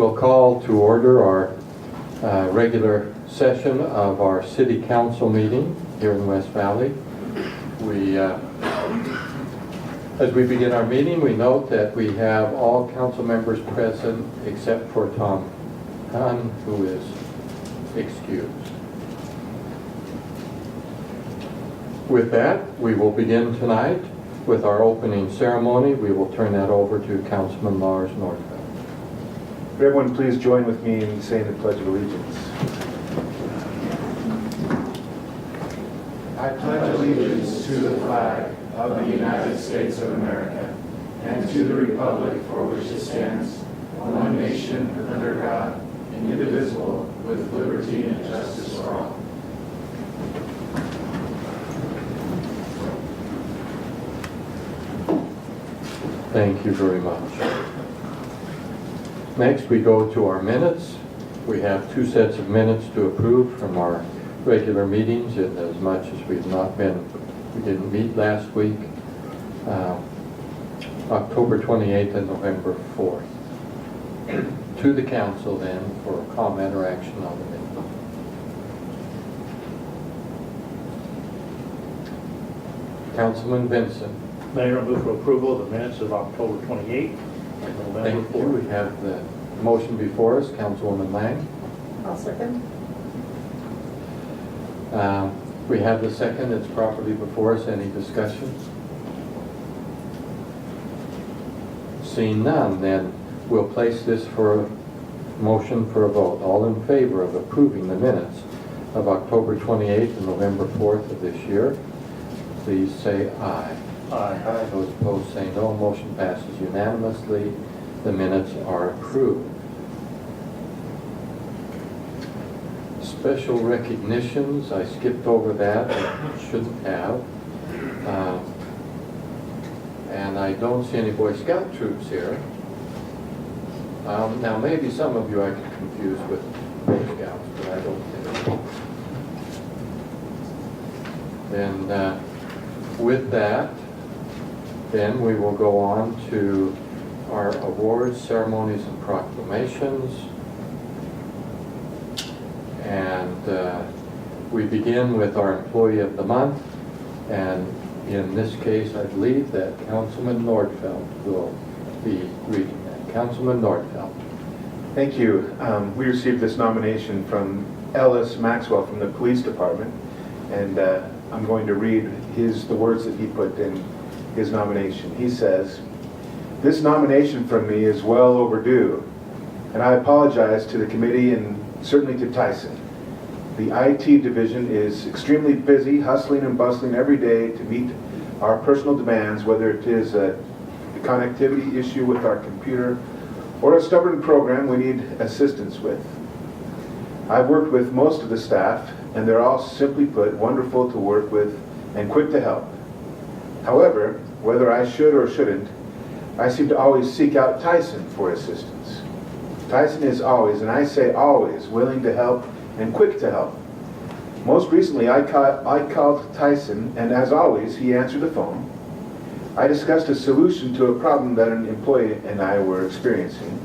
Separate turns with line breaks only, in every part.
We'll call to order our regular session of our City Council meeting here in West Valley. As we begin our meeting, we note that we have all council members present except for Tom Hahn, who is excused. With that, we will begin tonight with our opening ceremony. We will turn that over to Councilman Lars Nordfeld.
Would everyone please join with me in saying the Pledge of Allegiance.
I pledge allegiance to the flag of the United States of America and to the republic for which it stands, one nation under God, indivisible, with liberty and justice for all.
Thank you very much. Next, we go to our minutes. We have two sets of minutes to approve from our regular meetings, and as much as we didn't meet last week, October 28th and November 4th. To the council then for comment or action on the minutes. Councilman Vincent.
Mayor, I move for approval of the minutes of October 28th and November
Thank you.
4th.
We have the motion before us. Councilwoman Lang.
I'll second.
We have the second. It's properly before us. Any discussion? Seeing none, then we'll place this for a motion for a vote. All in favor of approving the minutes of October 28th and November 4th of this year, please say aye.
Aye.
Those opposed say no. Motion passes unanimously. The minutes are approved. Special recognitions, I skipped over that. I shouldn't have. And I don't see any Boy Scout troops here. Now maybe some of you I get confused with Boy Scouts, but I don't think. And with that, then we will go on to our awards, ceremonies, and proclamations. And we begin with our Employee of the Month. And in this case, I believe that Councilman Nordfeld will be reading that. Councilman Nordfeld.
Thank you. We received this nomination from Ellis Maxwell from the Police Department, and I'm going to read the words that he put in his nomination. He says, "This nomination from me is well overdue, and I apologize to the committee and certainly to Tyson. The IT division is extremely busy, hustling and bustling every day to meet our personal demands, whether it is a connectivity issue with our computer or a stubborn program we need assistance with. I've worked with most of the staff, and they're all, simply put, wonderful to work with and quick to help. However, whether I should or shouldn't, I seem to always seek out Tyson for assistance. Tyson is always, and I say always, willing to help and quick to help. Most recently, I called Tyson, and as always, he answered the phone. I discussed a solution to a problem that an employee and I were experiencing.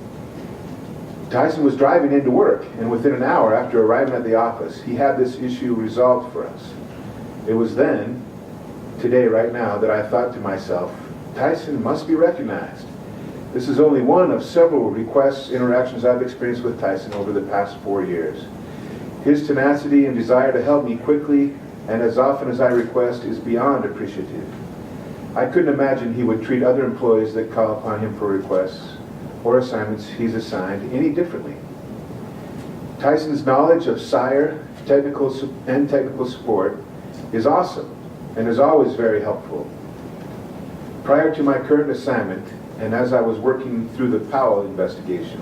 Tyson was driving into work, and within an hour after arriving at the office, he had this issue resolved for us. It was then, today, right now, that I thought to myself, Tyson must be recognized. This is only one of several interactions I've experienced with Tyson over the past 4 years. His tenacity and desire to help me quickly and as often as I request is beyond appreciative. I couldn't imagine he would treat other employees that call upon him for requests or assignments he's assigned any differently. Tyson's knowledge of SIRE technical support is awesome and is always very helpful. Prior to my current assignment, and as I was working through the Powell investigation,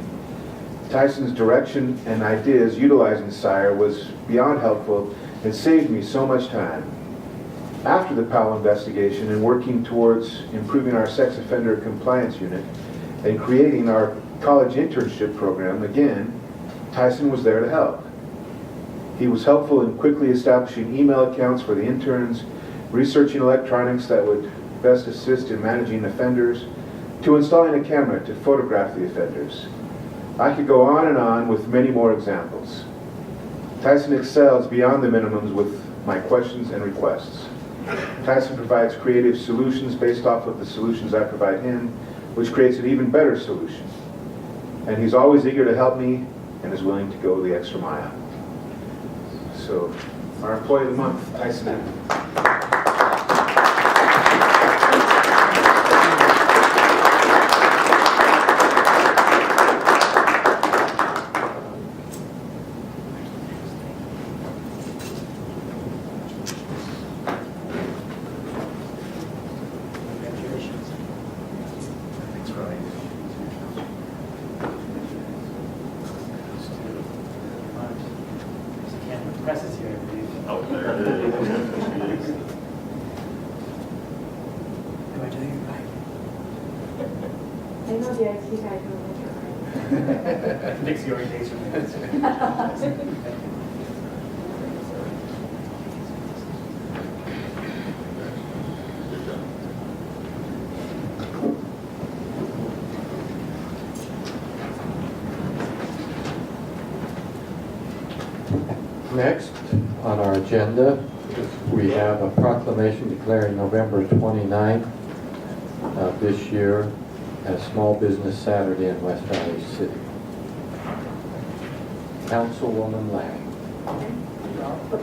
Tyson's direction and ideas utilizing SIRE was beyond helpful and saved me so much time. After the Powell investigation and working towards improving our sex offender compliance unit and creating our college internship program, again, Tyson was there to help. He was helpful in quickly establishing email accounts for the interns, researching electronics that would best assist in managing offenders, to installing a camera to photograph the offenders. I could go on and on with many more examples. Tyson excels beyond the minimums with my questions and requests. Tyson provides creative solutions based off of the solutions I provide him, which creates an even better solution. And he's always eager to help me and is willing to go the extra mile. So, our Employee of the Month, Tyson Evans.
Press is here, I believe.
Oh, there it is.
Am I doing it right?
I know the IT guy can make
Fix the orientation.
it right.
Next on our agenda, we have a proclamation declaring November 29th of this year as Small Business Saturday in West Valley City. Councilwoman Lang.
A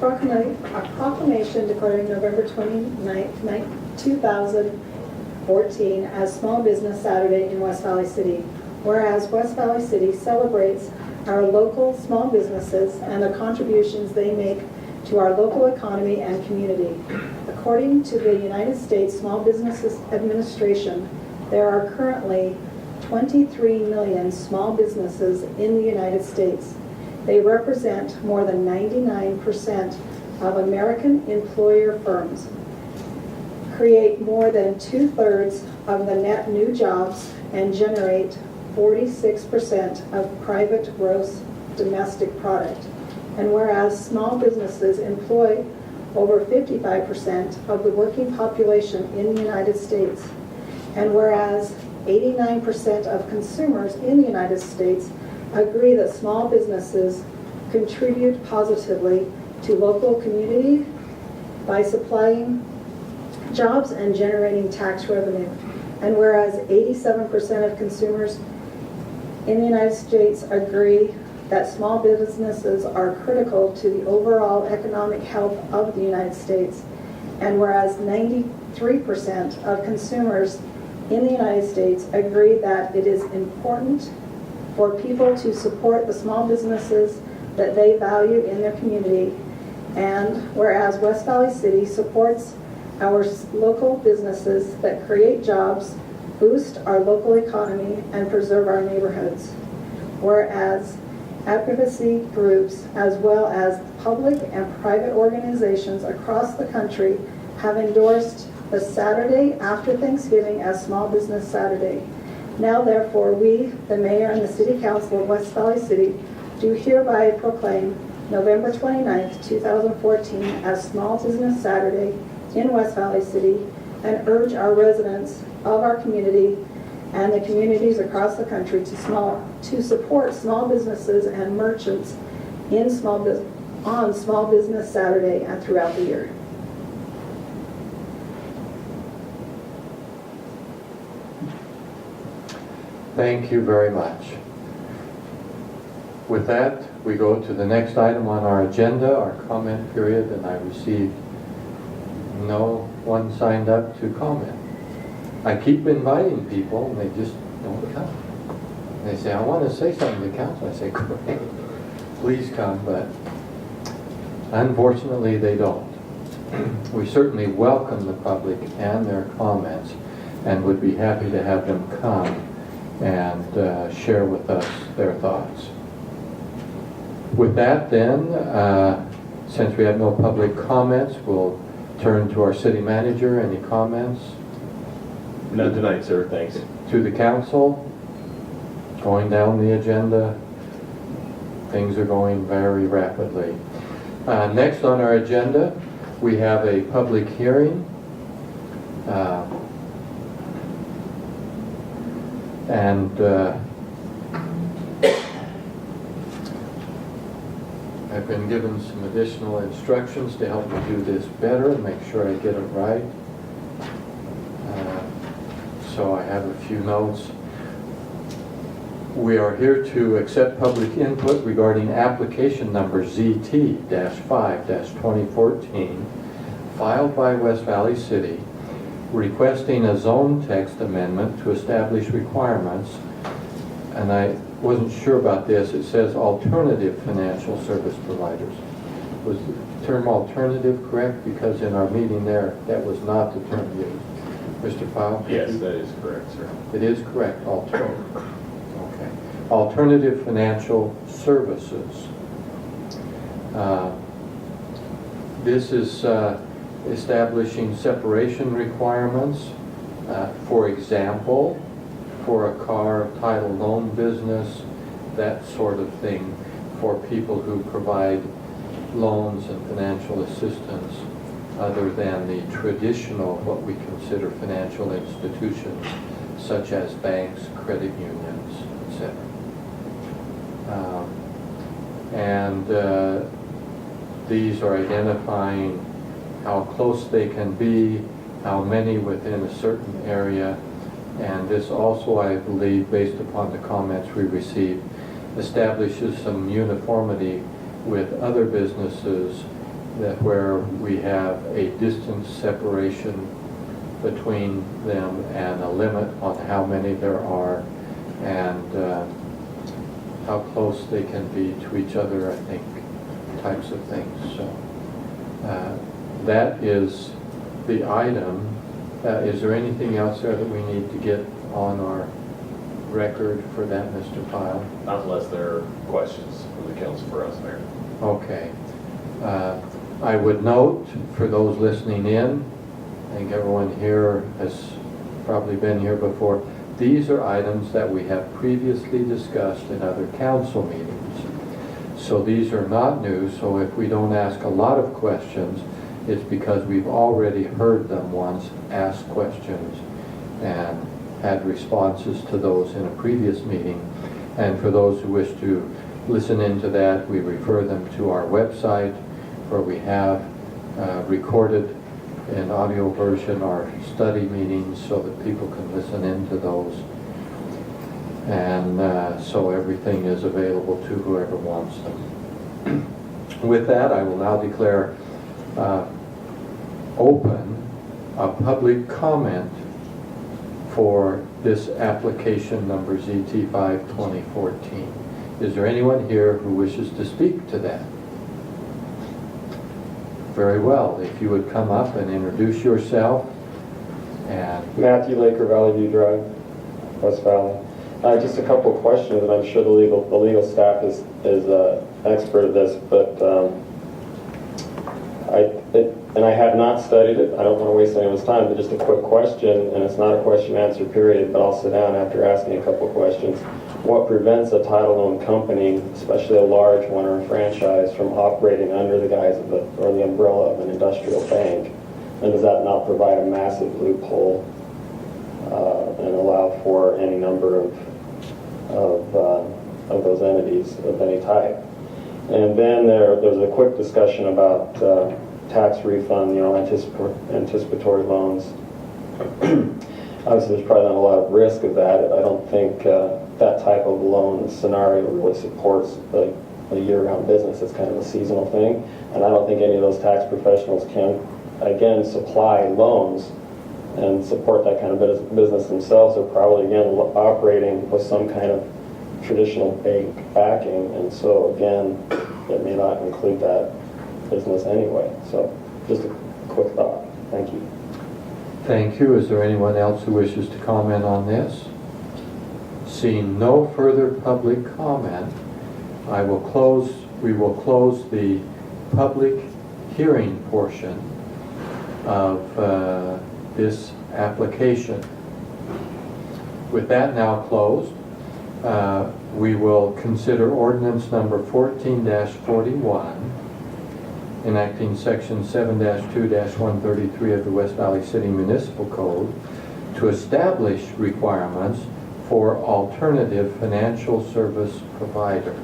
proclamation declaring November 29th, 2014 as Small Business Saturday in West Valley City. Whereas West Valley City celebrates our local small businesses and the contributions they make to our local economy and community. According to the United States Small Business Administration, there are currently 23 million small businesses in the United States. They represent more than 99% of American employer firms, create more than 2/3 of the net new jobs, and generate 46% of private gross domestic product. And whereas small businesses employ over 55% of the working population in the United States, and whereas 89% of consumers in the United States agree that small businesses contribute positively to local community by supplying jobs and generating tax revenue. And whereas 87% of consumers in the United States agree that small businesses are critical to the overall economic health of the United States, and whereas 93% of consumers in the United States agree that it is important for people to support the small businesses that they value in their community, and whereas West Valley City supports our local businesses that create jobs, boost our local economy, and preserve our neighborhoods. Whereas advocacy groups as well as public and private organizations across the country have endorsed the Saturday after Thanksgiving as Small Business Saturday. Now therefore, we, the Mayor and the City Council of West Valley City, do hereby proclaim November 29th, 2014 as Small Business Saturday in West Valley City, and urge our residents of our community and the communities across the country to support small businesses and merchants on Small Business Saturday and throughout the year.
Thank you very much. With that, we go to the next item on our agenda, our comment period, and I received no one signed up to comment. I keep inviting people and they just don't come. And they say, I want to say something to council. I say, great, please come, but unfortunately they don't. We certainly welcome the public and their comments and would be happy to have them come and share with us their thoughts. With that then, since we have no public comments, we'll turn to our city manager. Any comments?
None tonight, sir, thanks.
To the council, going down the agenda, things are going very rapidly. Next on our agenda, we have a public hearing. I've been given some additional instructions to help me do this better and make sure I get it right. So I have a few notes. We are here to accept public input regarding application number ZT-5-2014 filed by West Valley City requesting a zone text amendment to establish requirements, and I wasn't sure about this. It says alternative financial service providers. Was the term alternative correct? Because in our meeting there, that was not the term used. Mr. Fowle?
Yes, that is correct, sir.
It is correct, alternative. Okay. Alternative financial services. This is establishing separation requirements. For example, for a car title loan business, that sort of thing, for people who provide loans and financial assistance other than the traditional, what we consider financial institutions, such as banks, credit unions, etc. These are identifying how close they can be, how many within a certain area, and this also, I believe, based upon the comments we received, establishes some uniformity with other businesses that where we have a distance separation between them and a limit on how many there are and how close they can be to each other, I think, types of things. So that is the item. Is there anything else there that we need to get on our record for that, Mr. Pyle?
Not unless there are questions from the council for us, Mayor.
Okay. I would note, for those listening in, I think everyone here has probably been here before, these are items that we have previously discussed in other council meetings. So these are not new, so if we don't ask a lot of questions, it's because we've already heard them once, asked questions, and had responses to those in a previous meeting. And for those who wish to listen into that, we refer them to our website, where we have recorded in audio version our study meetings so that people can listen into those. And so everything is available to whoever wants them. With that, I will now declare open a public comment for this application number ZT-5-2014. Is there anyone here who wishes to speak to that? Very well. If you would come up and introduce yourself. And
Matthew Laker, Valley View Drive, West Valley. Just a couple of questions, and I'm sure the legal staff is expert at this, but I have not studied it. I don't want to waste anyone's time, but just a quick question, and it's not a question-answer period, but I'll sit down after asking a couple of questions. What prevents a title loan company, especially a large one or a franchise, from operating under the guise of or the umbrella of an industrial bank? And does that not provide a massive loophole and allow for any number of those entities of any type? And then there's a quick discussion about tax refund, anticipatory loans. Obviously, there's probably not a lot of risk of that. I don't think that type of loan scenario really supports a year-round business. It's kind of a seasonal thing. And I don't think any of those tax professionals can, again, supply loans and support that kind of business themselves. They're probably, again, operating with some kind of traditional bank backing. And so, again, it may not include that business anyway. So just a quick thought. Thank you.
thank you. Is there anyone else who wishes to comment on this? Seeing no further public comment, we will close the public hearing portion of this application. With that now closed, we will consider ordinance number 14-41, enacting section 7-2-133 of the West Valley City Municipal Code to establish requirements for alternative financial service providers.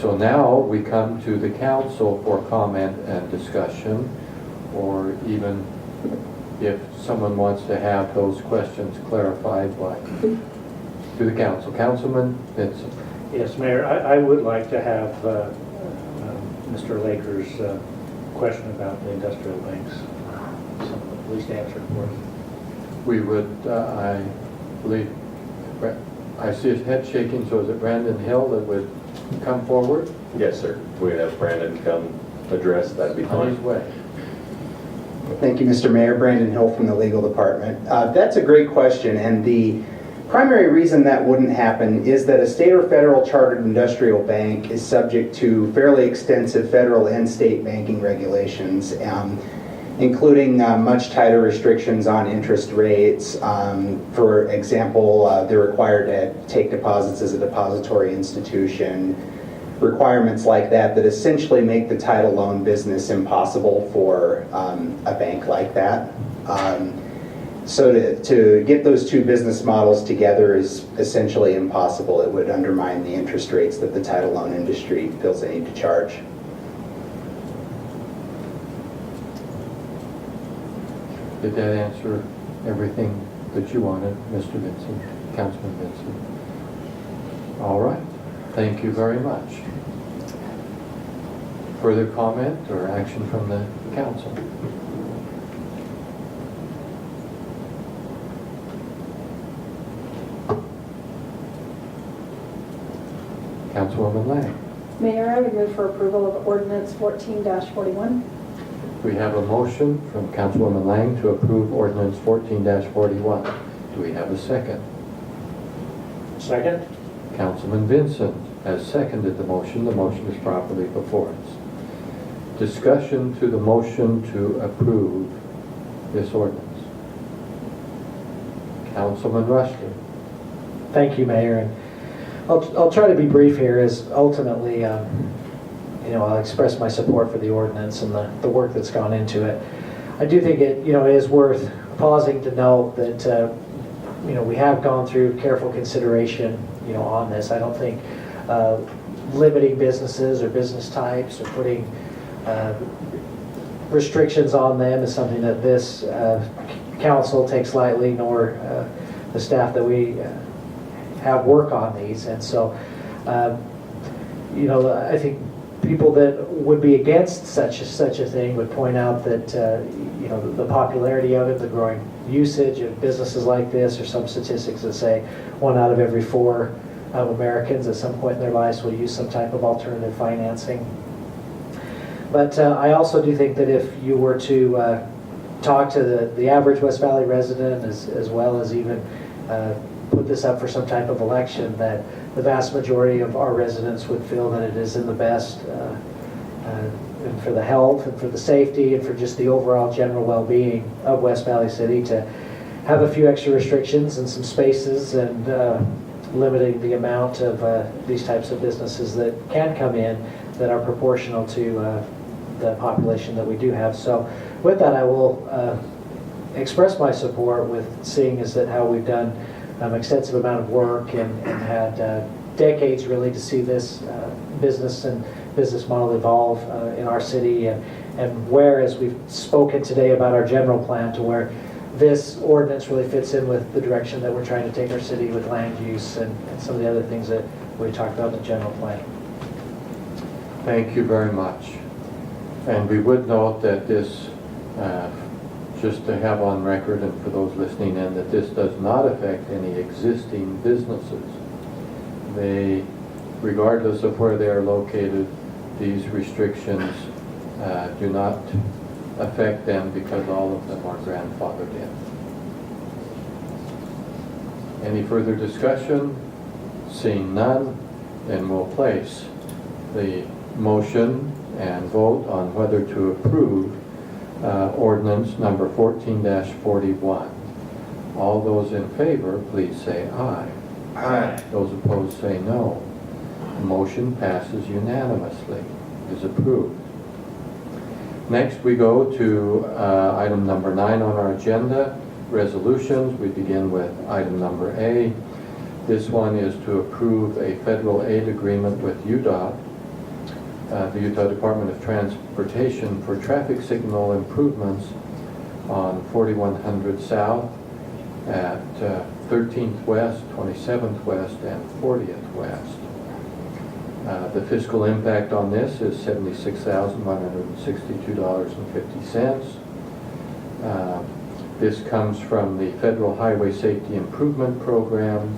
So now we come to the council for comment and discussion, or even if someone wants to have those questions clarified by, to the council. Councilman Vincent.
Yes, Mayor, I would like to have Mr. Laker's question about the industrial banks, at least answered for us.
We would, I believe, I see his head shaking, so is it Brandon Hill that would come forward?
Yes, sir. We have Brandon come address, that'd be
On his
fine.
way.
Thank you, Mr. Mayor. Brandon Hill from the Legal Department. That's a great question, and the primary reason that wouldn't happen is that a state or federal chartered industrial bank is subject to fairly extensive federal and state banking regulations, including much tighter restrictions on interest rates. For example, they're required to take deposits as a depository institution. Requirements like that essentially make the title loan business impossible for a bank like that. So to get those two business models together is essentially impossible. It would undermine the interest rates that the title loan industry feels they need to charge.
Did that answer everything that you wanted, Mr. Vincent, Councilman Vincent? All right, thank you very much. Further comment or action from the council? Councilwoman Lang.
Mayor, I would move for approval of ordinance 14-41.
We have a motion from Councilwoman Lang to approve ordinance 14-41. Do we have a second?
Second?
Councilman Vincent has seconded the motion. The motion is properly before us. Discussion to the motion to approve this ordinance. Councilman Rushton.
Thank you, Mayor. And I'll try to be brief here, as ultimately, I'll express my support for the ordinance and the work that's gone into it. I do think it is worth pausing to note that we have gone through careful consideration on this. I don't think limiting businesses or business types or putting restrictions on them is something that this council takes lightly, nor the staff that we have work on these. And so, I think people that would be against such a thing would point out that the popularity of it, the growing usage of businesses like this, or some statistics that say 1 out of every 4 Americans at some point in their lives will use some type of alternative financing. But I also do think that if you were to talk to the average West Valley resident, as well as even put this up for some type of election, that the vast majority of our residents would feel that it is in the best and for the health and for the safety and for just the overall general well-being of West Valley City to have a few extra restrictions and some spaces and limiting the amount of these types of businesses that can come in that are proportional to the population that we do have. So with that, I will express my support with seeing as that how we've done extensive amount of work and had decades really to see this business and business model evolve in our city, and where, as we've spoken today about our general plan, to where this ordinance really fits in with the direction that we're trying to take our city with land use and some of the other things that we talked about in the general plan.
Thank you very much. And we would note that this, just to have on record and for those listening in, that this does not affect any existing businesses. They, regardless of where they are located, these restrictions do not affect them because all of them are grandfathered in. Any further discussion? Seeing none, then we'll place the motion and vote on whether to approve ordinance number 14-41. All those in favor, please say aye.
Aye.
Those opposed say no. The motion passes unanimously, is approved. Next, we go to item number 9 on our agenda, resolutions. We begin with item number A. This one is to approve a federal aid agreement with UDOT the Utah Department of Transportation for traffic signal improvements on 4100 South at 13th West, 27th West, and 40th West. The fiscal impact on this is $76,162.50. This comes from the Federal Highway Safety Improvement Program.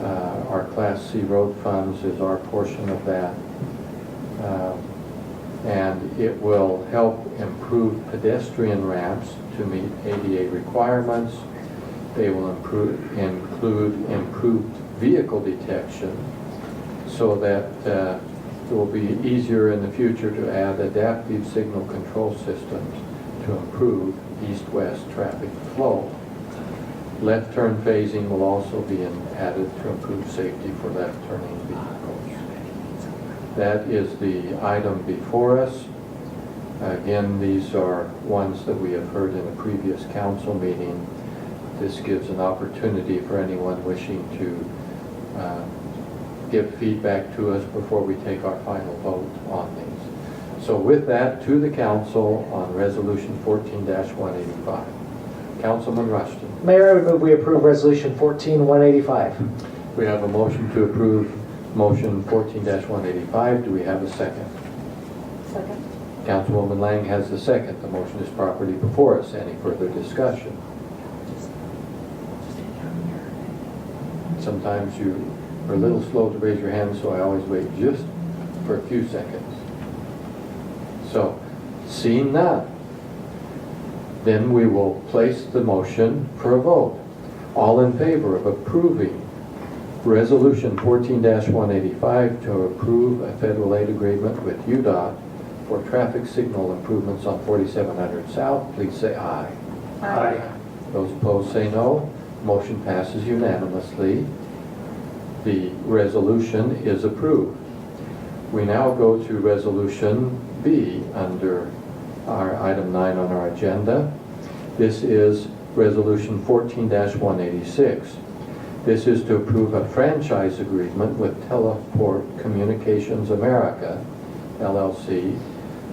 Our Class C road funds is our portion of that. And it will help improve pedestrian ramps to meet ADA requirements. They will include improved vehicle detection so that it will be easier in the future to add adaptive signal control systems to improve east-west traffic flow. Left turn phasing will also be added to improve safety for left turning vehicles. That is the item before us. Again, these are ones that we have heard in a previous council meeting. This gives an opportunity for anyone wishing to give feedback to us before we take our final vote on these. So with that, to the council on Resolution 14-185. Councilman Rushton.
Mayor, I would move we approve Resolution 14-185.
We have a motion to approve Motion 14-185. Do we have a second?
Second.
Councilwoman Lang has the second. The motion is properly before us. Any further discussion? Sometimes you are a little slow to raise your hand, so I always wait just for a few seconds. So, seeing none, then we will place the motion for a vote. All in favor of approving Resolution 14-185 to approve a federal aid agreement with UDOT for traffic signal improvements on 4700 South, please say aye.
Aye.
Those opposed say no. Motion passes unanimously. The resolution is approved. We now go to Resolution B under our item 9 on our agenda. This is Resolution 14-186. This is to approve a franchise agreement with Teleport Communications America, LLC,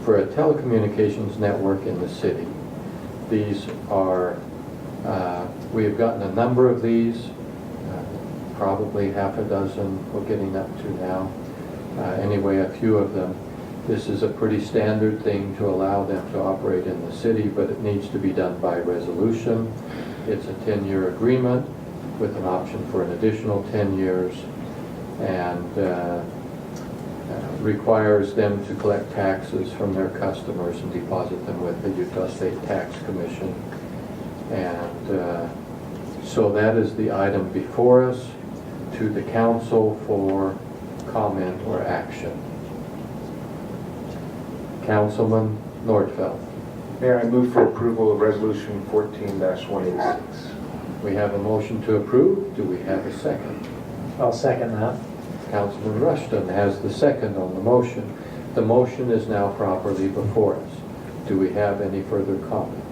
for a telecommunications network in the city. These are, we have gotten a number of these, probably half a dozen we're getting up to now. Anyway, a few of them. This is a pretty standard thing to allow them to operate in the city, but it needs to be done by resolution. It's a 10-year agreement with an option for an additional 10 years, and requires them to collect taxes from their customers and deposit them with the Utah State Tax Commission. And so that is the item before us. To the council for comment or action. Councilman Nordfeld.
Mayor, I move for approval of Resolution 14-186.
We have a motion to approve. Do we have a second?
I'll second that.
Councilman Rushton has the second on the motion. The motion is now properly before us. Do we have any further comments?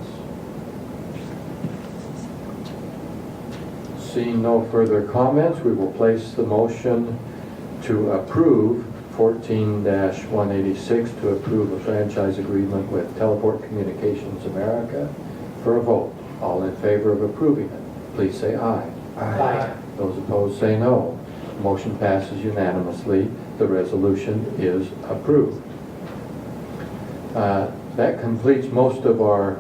Seeing no further comments, we will place the motion to approve 14-186 to approve a franchise agreement with Teleport Communications America for a vote. All in favor of approving it, please say aye.
Aye.
Those opposed say no. Motion passes unanimously. The resolution is approved. That completes most of our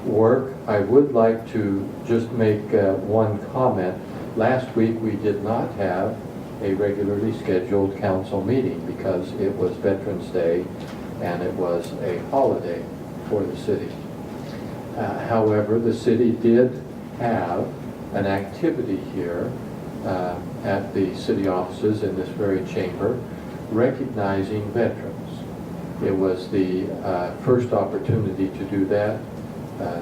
work. I would like to just make one comment. Last week we did not have a regularly scheduled council meeting because it was Veterans Day and it was a holiday for the city. However, the city did have an activity here at the city offices in this very chamber recognizing veterans. It was the first opportunity to do that.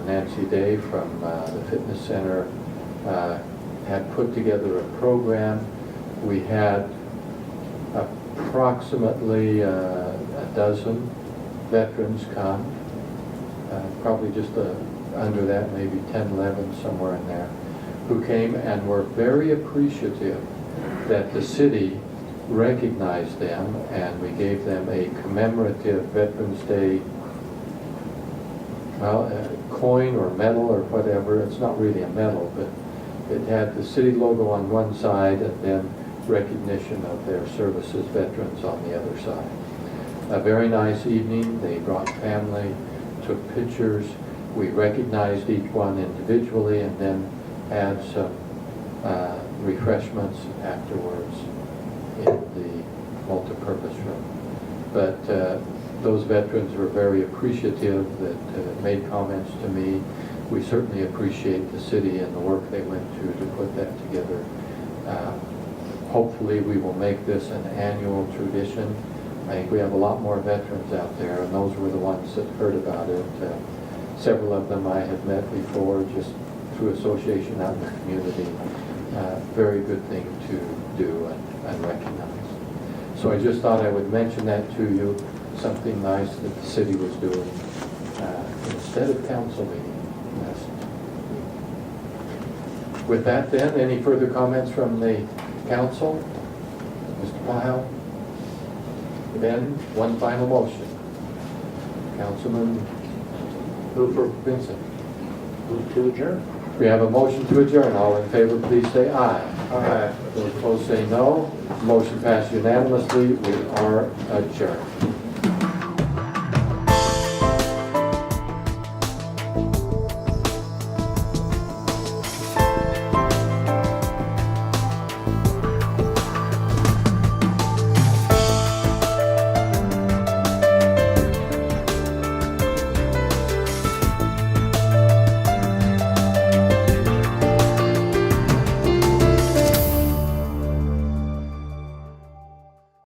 Nancy Day from the fitness center had put together a program. We had approximately a dozen veterans come, probably just under that, maybe 10, 11, somewhere in there, who came and were very appreciative that the city recognized them, and we gave them a commemorative Veterans Day, well, a coin or medal or whatever. It's not really a medal, but it had the city logo on one side and then recognition of their service as veterans on the other side. A very nice evening. They brought family, took pictures. We recognized each one individually and then had some refreshments afterwards in the multipurpose room. But those veterans were very appreciative that made comments to me. We certainly appreciate the city and the work they went to put that together. Hopefully we will make this an annual tradition. I think we have a lot more veterans out there, and those were the ones that heard about it. Several of them I had met before, just through association out in the community. Very good thing to do and recognize. So I just thought I would mention that to you, something nice that the city was doing instead of council meeting. With that then, any further comments from the council? Mr. Pyle? Then, one final motion. Councilman Vincent.
Move to adjourn.
We have a motion to adjourn. All in favor, please say aye.
Aye.
Those opposed say no. Motion passed unanimously. We are adjourned.